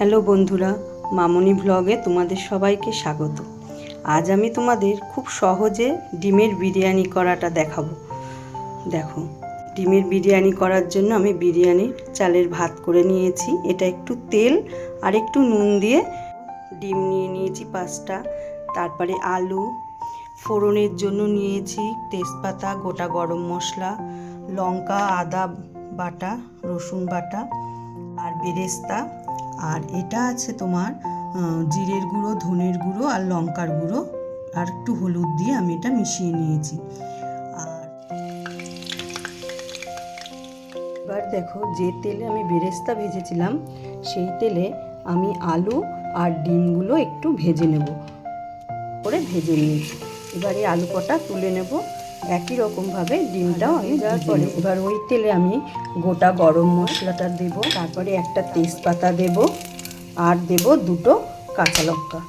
Hello বন্ধুরা, মামনি ব্লগে তোমাদের সবাইকে স্বাগত। আজ আমি তোমাদের খুব সহজে ডিমের বিরিয়ানি করাটা দেখাবো। দেখো, ডিমের বিরিয়ানি করার জন্য আমি বিরিয়ানির চালের ভাত করে নিয়েছি। এটা একটু তেল আর একটু নুন দিয়ে ডিম নিয়ে নিয়েছি 5টা। তারপরে আলু, ফোড়নের জন্য নিয়েছি তেজপাতা, গোটা গরম মশলা, লঙ্কা, আদা বাটা, রসুন বাটা আর বেরেস্তা। আর এটা আছে তোমার জিরের গুঁড়ো, ধনের গুঁড়ো আর লঙ্কার গুঁড়ো আর একটু হলুদ দিয়ে আমি এটা মিশিয়ে নিয়েছি। আর এবার দেখো, যে তেলে আমি বেরেস্তা ভেজেছিলাম সেই তেলে আমি আলু আর ডিমগুলো একটু ভেজে নেব করে ভেজে নিয়েছি। এবার এই আলু কটা তুলে নেব। একই রকমভাবে ডিমটাও আমি দেওয়ার পরে এবার ওই তেলে আমি গোটা গরম মশলাটা দেব, তারপরে একটা তেজপাতা দেব আর দেব 2টো কাঁচা লঙ্কা।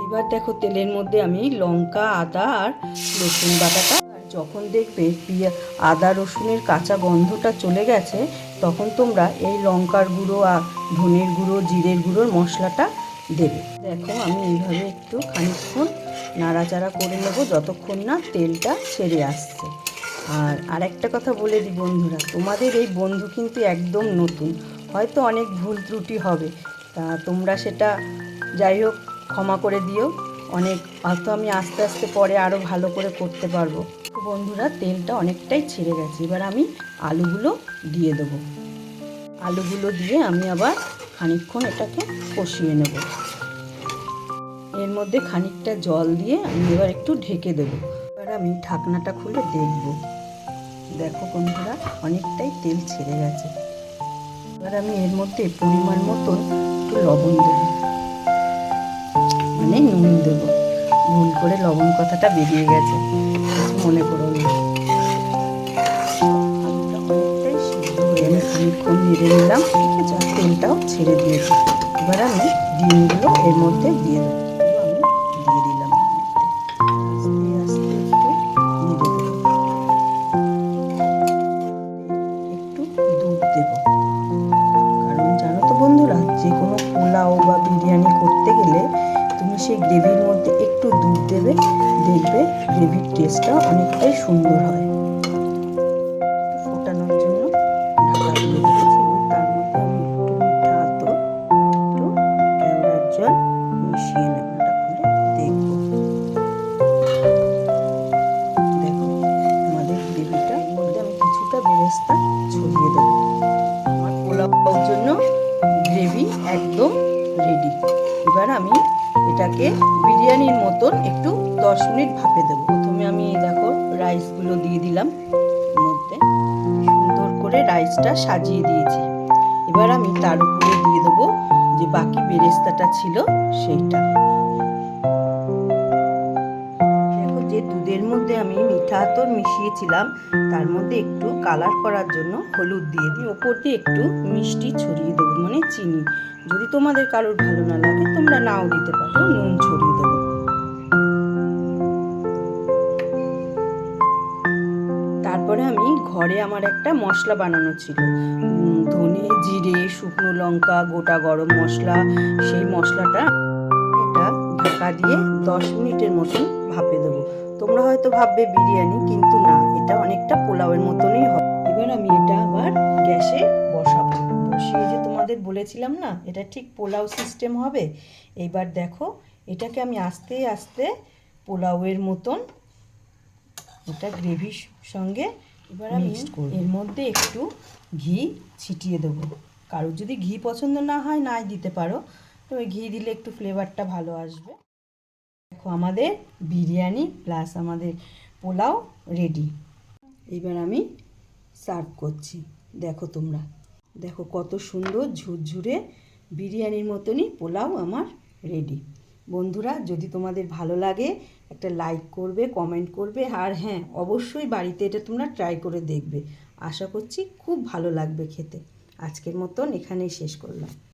এবার দেখো, তেলের মধ্যে আমি লঙ্কা, আদা আর রসুন বাটাটা, যখন দেখবে আদা রসুনের কাঁচা গন্ধটা চলে গেছে তখন তোমরা এই লঙ্কার গুঁড়ো আর ধনের গুঁড়ো, জিরের গুঁড়োর মশলাটা দেবে। দেখো, আমি এইভাবে একটু খানিকক্ষণ নাড়াচাড়া করে নেব যতক্ষণ না তেলটা ছেড়ে আসছে। আর একটা কথা বলে দিই বন্ধুরা, তোমাদের এই বন্ধু কিন্তু একদম নতুন, হয়তো অনেক ভুল ত্রুটি হবে, তা তোমরা সেটা যাই হোক ক্ষমা করে দিও। হয়তো আমি আস্তে আস্তে পরে আরও ভালো করে করতে পারবো। বন্ধুরা, তেলটা অনেকটাই ছেড়ে গেছে। এবার আমি আলুগুলো দিয়ে দেবো। আলুগুলো দিয়ে আমি আবার খানিকক্ষণ এটাকে কষিয়ে নেব। এর মধ্যে খানিকটা জল দিয়ে আমি এবার একটু ঢেকে দেবো। এবার আমি ঢাকনাটা খুলে দেখব। দেখো বন্ধুরা, অনেকটাই তেল ছেড়ে গেছে। এবার আমি এর মধ্যে পরিমাণ মতন একটু লবণ দেবো, মানে নুন দেবো। ভুল করে লবণ কথাটা বেরিয়ে গেছে, কিছু মনে করো না। আলুটা অনেকটাই সিদ্ধ হয়ে আমি খানিকক্ষণ নেড়ে নিলাম, ঠিক আছে, আর তেলটাও ছেড়ে দিয়েছি। এবার আমি ডিমগুলো এর মধ্যে দিয়ে দেবো। আমি দিয়ে দিলাম, আস্তে আস্তে একটু নেড়ে দেবো। একটু দুধ দেবো, কারণ জানো তো বন্ধুরা, যে কোনো পোলাও বা বিরিয়ানি করতে গেলে তুমি সেই গ্রেভির মধ্যে একটু দুধ দেবে, দেখবে গ্রেভির টেস্টটা অনেকটাই সুন্দর হয়। ফোটানোর জন্য ঢাকা দিয়ে দিয়েছি। তার মধ্যে আমি একটু মিঠা আতর, একটু কেওড়ার জল মিশিয়ে নেব। খুলে দেখবো। দেখো, আমাদের গ্রেভিটার মধ্যে আমি কিছুটা বেরেস্তা ছড়িয়ে দেবো। আমার পোলাওর জন্য গ্রেভি একদম রেডি। এবার আমি এটাকে বিরিয়ানির মতন একটু 10 মিনিট ভাপে দেবো। প্রথমে আমি দেখো রাইসগুলো দিয়ে দিলাম মধ্যে, সুন্দর করে রাইসটা সাজিয়ে দিয়েছি। এবার আমি তার উপরে দিয়ে দেবো যে বাকি বেরেস্তাটা ছিল সেইটা। দেখো, যে দুধের মধ্যে আমি মিঠা আতর মিশিয়েছিলাম তার মধ্যে একটু কালার করার জন্য হলুদ দিয়ে দিই। ওপর দিয়ে একটু মিষ্টি ছড়িয়ে দেবো, মানে চিনি। যদি তোমাদের কারোর ভালো না লাগে তোমরা নাও দিতে পারো, নুন ছড়িয়ে দেবো। তারপরে আমি ঘরে আমার একটা মশলা বানানো ছিল, ধনে, জিরে, শুকনো লঙ্কা, গোটা গরম মশলা। সেই মশলাটা এটা ঢাকা দিয়ে 10 মিনিটের মতন ভাপে দেবো। তোমরা হয়তো ভাববে বিরিয়ানি, কিন্তু না, এটা অনেকটা পোলাওয়ের মতনই হবে। এবার আমি এটা আবার গ্যাসে বসাবো। বসিয়ে যে তোমাদের বলেছিলাম না, এটা ঠিক পোলাও সিস্টেম হবে। এইবার দেখো, এটাকে আমি আস্তে আস্তে পোলাওয়ের মতন এটা গ্রেভির সঙ্গে এবার আমি এর মধ্যে একটু ঘি ছিটিয়ে দেবো। কারোর যদি ঘি পছন্দ না হয় নাই দিতে পারো, তো ওই ঘি দিলে একটু ফ্লেভারটা ভালো আসবে। দেখো, আমাদের বিরিয়ানি প্লাস আমাদের পোলাও রেডি। এবার আমি সার্ভ করছি। দেখো তোমরা, দেখো কত সুন্দর ঝুরঝুরে বিরিয়ানির মতনই পোলাও আমার রেডি। বন্ধুরা, যদি তোমাদের ভালো লাগে একটা লাইক করবে, কমেন্ট করবে, আর হ্যাঁ, অবশ্যই বাড়িতে এটা তোমরা ট্রাই করে দেখবে। আশা করছি খুব ভালো লাগবে খেতে। আজকের মতন এখানেই শেষ করলাম।